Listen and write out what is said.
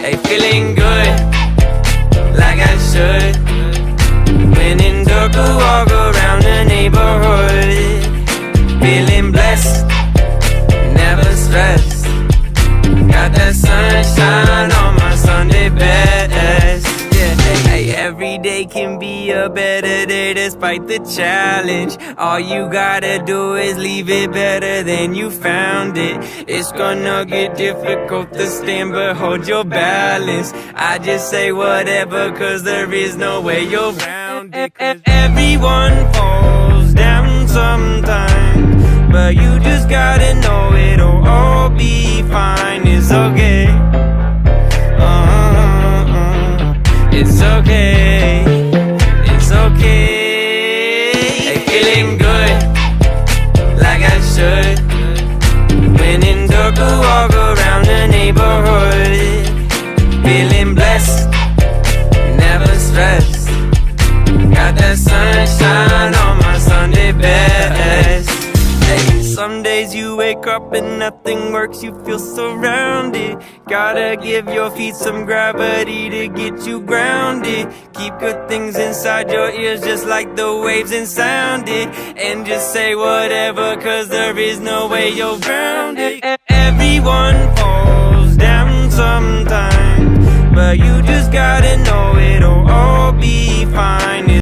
Hey, feeling good, like I should. When in dark, walk around the neighborhood. Feeling blessed, never stressed. Got that sunshine on my Sunday best. Yeah, hey, every day can be a better day despite the challenge. All you gotta do is leave it better than you found it. It's gonna get difficult to stand, but hold your balance. I just say whatever, cause there is no way you're round it. Everyone falls down sometime, but you just gotta know it'll all be fine. It's okay. It's okay. It's okay. Hey, feeling good, like I should. When in dark, walk around the neighborhood. Feeling blessed, never stressed. Got that sunshine on my Sunday best. Hey, some days you wake up and nothing works, you feel surrounded. Gotta give your feet some gravity to get you grounded. Keep good things inside your ears just like the waves and sound it. And just say whatever, cause there is no way you're grounded. Everyone falls down sometime, but you just gotta know it'll all be fine.